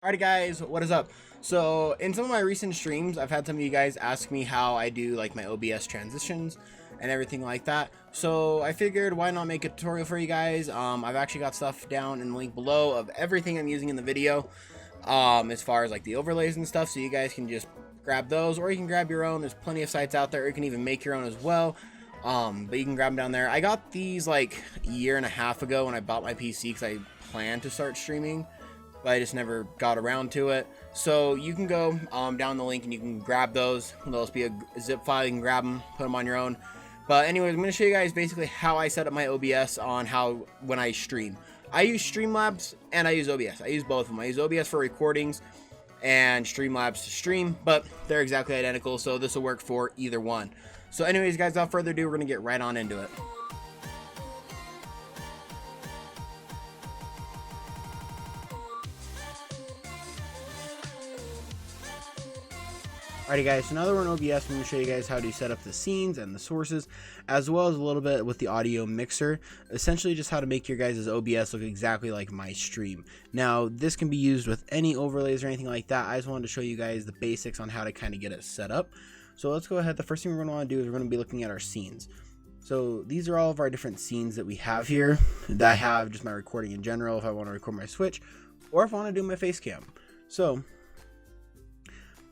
Alrighty guys, what is up? So in some of my recent streams, I've had some of you guys ask me how I do like my OBS transitions and everything like that. So I figured why not make a tutorial for you guys. I've actually got stuff down in the link below of everything I'm using in the video, as far as like the overlays and stuff, so you guys can just grab those, or you can grab your own. There's plenty of sites out there, or you can even make your own as well. But you can grab them down there. I got these like a year and a half ago when I bought my PC because I planned to start streaming, but I just never got around to it. So you can go down the link and you can grab those. They'll just be a zip file. You can grab them, put them on your own. But anyways, I'm going to show you guys basically how I set up my OBS on when I stream. I use Streamlabs and I use OBS. I use both of them. I use OBS for recordings and Streamlabs to stream, but they're exactly identical, so this will work for either one. So anyways, guys, without further ado, we're going to get right on into it. Alrighty guys, so now that we're in OBS, I'm going to show you guys how to set up the scenes and the sources, as well as a little bit with the audio mixer. Essentially just how to make your guys' OBS look exactly like my stream. Now, this can be used with any overlays or anything like that. I just wanted to show you guys the basics on how to kind of get it set up. So let's go ahead. The first thing we're going to want to do is we're going to be looking at our scenes. So these are all of our different scenes that we have here, that I have just my recording in general, if I want to record my Switch, or if I want to do my face cam. So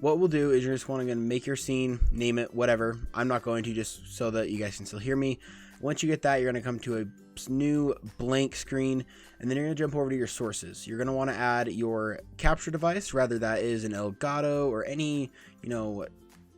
what we'll do is you're just want to make your scene, name it, whatever. I'm not going to, just so that you guys can still hear me. Once you get that, you're going to come to a new blank screen, and then you're going to jump over to your sources. You're going to want to add your capture device, rather that is an Elgato or any,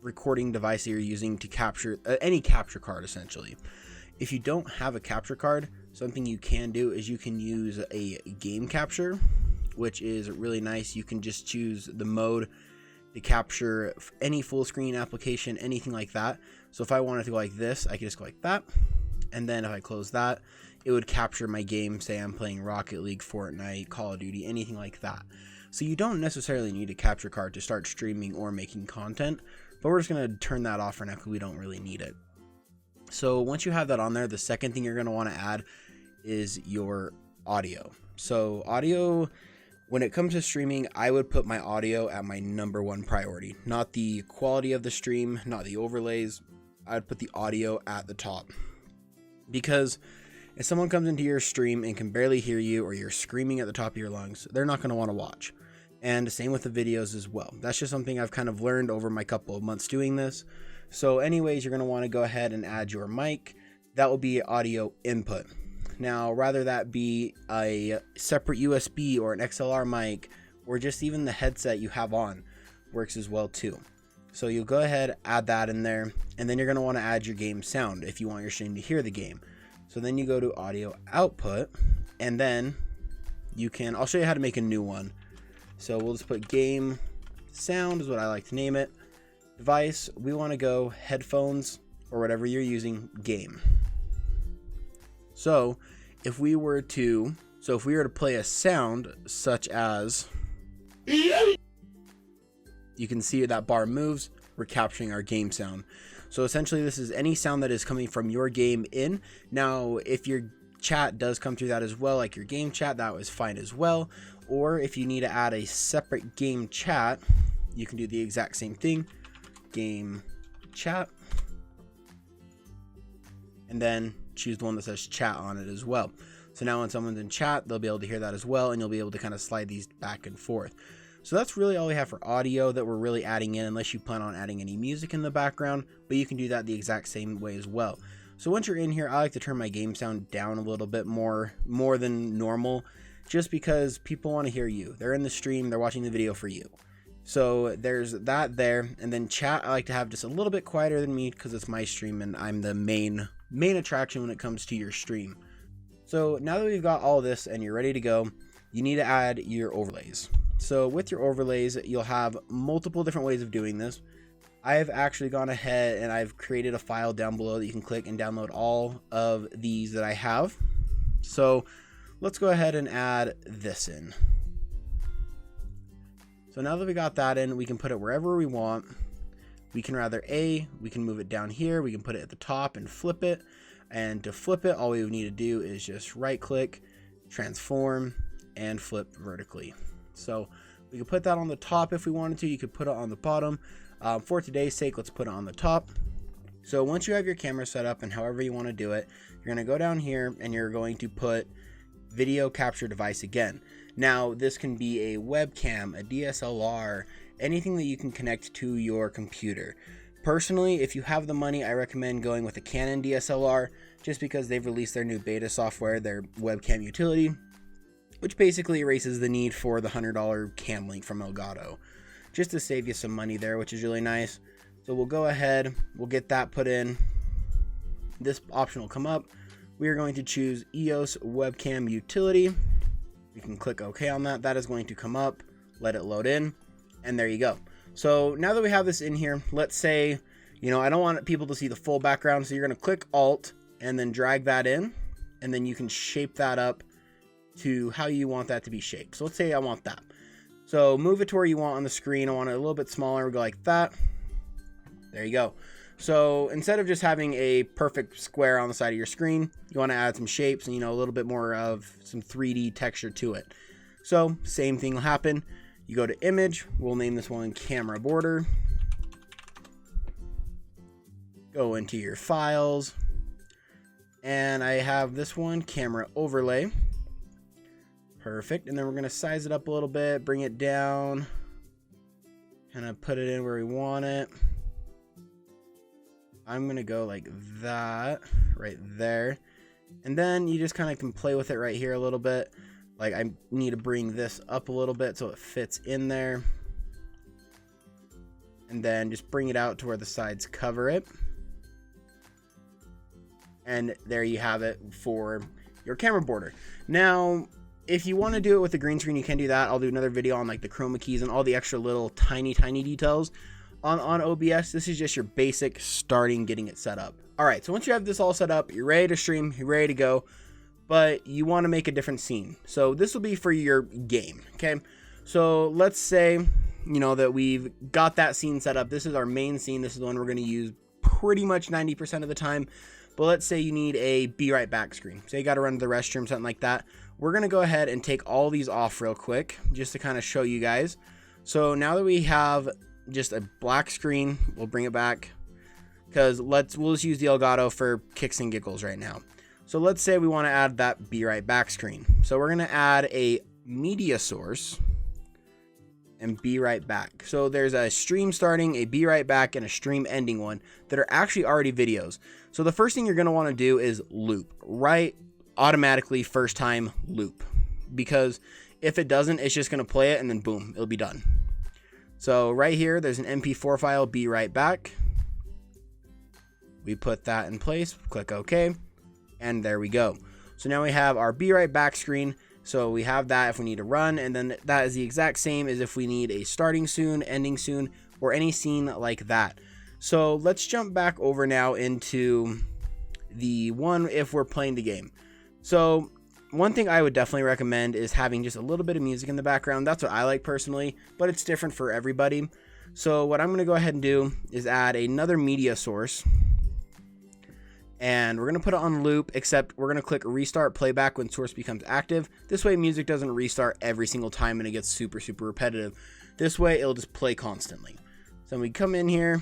recording device that you're using to capture, any capture card essentially. If you don't have a capture card, something you can do is you can use a game capture, which is really nice. You can just choose the mode to capture any full screen application, anything like that. So if I wanted to go like this, I could just go like that, and then if I close that, it would capture my game. Say I'm playing Rocket League, Fortnite, Call of Duty, anything like that. So you don't necessarily need a capture card to start streaming or making content, but we're just going to turn that off for now because we don't really need it. So once you have that on there, the second thing you're going to want to add is your audio. So audio, when it comes to streaming, I would put my audio at my #1 priority. Not the quality of the stream, not the overlays. I would put the audio at the top. Because if someone comes into your stream and can barely hear you, or you're screaming at the top of your lungs, they're not going to want to watch. And the same with the videos as well. That's just something I've kind of learned over my couple of months doing this. So anyways, you're going to want to go ahead and add your mic. That will be audio input. Now, rather that be a separate USB or an XLR mic, or just even the headset you have on, works as well too. So you'll go ahead, add that in there, and then you're going to want to add your game sound if you want your stream to hear the game. So then you go to audio output, and then you can, I'll show you how to make a new one. So we'll just put game sound is what I like to name it. Device, we want to go headphones or whatever you're using, game. So if we were to play a sound such as, you can see that bar moves, we're capturing our game sound. So essentially this is any sound that is coming from your game in. Now, if your chat does come through that as well, like your game chat, that was fine as well. Or if you need to add a separate game chat, you can do the exact same thing, game chat, and then choose the one that says chat on it as well. So now when someone's in chat, they'll be able to hear that as well, and you'll be able to kind of slide these back and forth. So that's really all we have for audio that we're really adding in, unless you plan on adding any music in the background, but you can do that the exact same way as well. So once you're in here, I like to turn my game sound down a little bit more than normal, just because people want to hear you. They're in the stream, they're watching the video for you. So there's that there, and then chat I like to have just a little bit quieter than me because it's my stream and I'm the main attraction when it comes to your stream. So now that we've got all this and you're ready to go, you need to add your overlays. So with your overlays, you'll have multiple different ways of doing this. I've actually gone ahead and I've created a file down below that you can click and download all of these that I have. So let's go ahead and add this in. So now that we got that in, we can put it wherever we want. We can we can move it down here. We can put it at the top and flip it. And to flip it, all we would need to do is just right click, transform, and flip vertically. So We could put that on the top if we wanted to. You could put it on the bottom. For today's sake, let's put it on the top. So once you have your camera set up and however you want to do it, you're going to go down here and you're going to put video capture device again. Now this can be a webcam, a DSLR, anything that you can connect to your computer. Personally, if you have the money, I recommend going with a Canon DSLR just because they've released their new beta software, their webcam utility, which basically erases the need for the $100 cam link from Elgato, just to save you some money there, which is really nice. So we'll go ahead, we'll get that put in. This option will come up. We are going to choose EOS webcam utility. We can click OK on that. That is going to come up, let it load in, and there you go. So now that we have this in here, let's say, I don't want people to see the full background, so you're going to click Alt and then drag that in, and then you can shape that up to how you want that to be shaped. So let's say I want that. So move it to where you want on the screen. I want it a little bit smaller. We'll go like that. There you go. So instead of just having a perfect square on the side of your screen, you want to add some shapes and, a little bit more of some 3D texture to it. So same thing will happen. You go to image. We'll name this one camera border. Go into your files. And I have this one, camera overlay. Perfect. And then we're going to size it up a little bit, bring it down, kind of put it in where we want it. I'm going to go like that right there. And then you just kind of can play with it right here a little bit. Like I need to bring this up a little bit so it fits in there. And then just bring it out to where the sides cover it. And there you have it for your camera border. Now, if you want to do it with the green screen, you can do that. I'll do another video on like the chroma keys and all the extra little tiny details on OBS. This is just your basic starting getting it set up. All right, so once you have this all set up, you're ready to stream, you're ready to go, but you want to make a different scene. So this will be for your game, okay? So let's say, that we've got that scene set up. This is our main scene. This is the one we're going to use pretty much 90% of the time. But let's say you need a be right back screen. Say you got to run to the restroom, something like that. We're going to go ahead and take all these off real quick just to kind of show you guys. So now that we have just a black screen, we'll bring it back because we'll just use the Elgato for kicks and giggles right now. So let's say we want to add that be right back screen. So we're going to add a media source and be right back. So there's a stream starting, a be right back, and a stream ending one that are actually already videos. So the first thing you're going to want to do is loop, right? Automatically first time loop, because if it doesn't, it's just going to play it and then boom, it'll be done. So right here, there's an MP4 file, be right back. We put that in place, click OK, and there we go. So now we have our be right back screen. So we have that if we need to run, and then that is the exact same as if we need a starting soon, ending soon, or any scene like that. So let's jump back over now into the one if we're playing the game. So one thing I would definitely recommend is having just a little bit of music in the background. That's what I like personally, but it's different for everybody. So what I'm going to go ahead and do is add another media source. And we're going to put it on loop, except we're going to click restart playback when source becomes active. This way music doesn't restart every single time and it gets super repetitive. This way it'll just play constantly. So we come in here,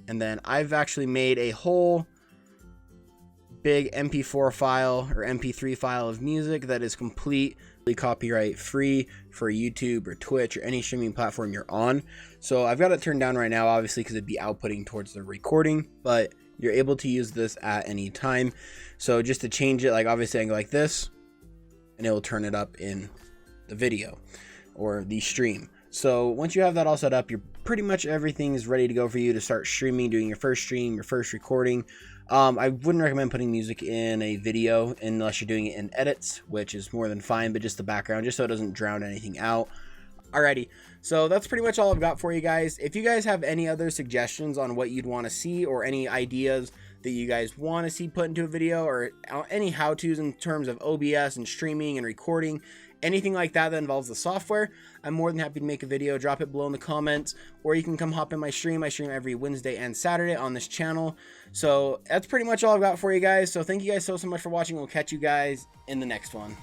and then I've actually made a whole big MP4 file or MP3 file of music that is completely copyright free for YouTube or Twitch or any streaming platform you're on. So I've got it turned down right now, obviously, because it'd be outputting towards the recording, but you're able to use this at any time. So just to change it, like obviously I go like this, and it will turn it up in the video or the stream. So once you have that all set up, you're pretty much everything is ready to go for you to start streaming, doing your first stream, your first recording. I wouldn't recommend putting music in a video unless you're doing it in edits, which is more than fine, but just the background, just so it doesn't drown anything out. Alrighty, so that's pretty much all I've got for you guys. If you guys have any other suggestions on what you'd want to see or any ideas that you guys want to see put into a video or any how-tos in terms of OBS and streaming and recording, anything like that that involves the software, I'm more than happy to make a video. Drop it below in the comments, or you can come hop in my stream. I stream every Wednesday and Saturday on this channel. So that's pretty much all I've got for you guys. So thank you guys so much for watching. We'll catch you guys in the next one.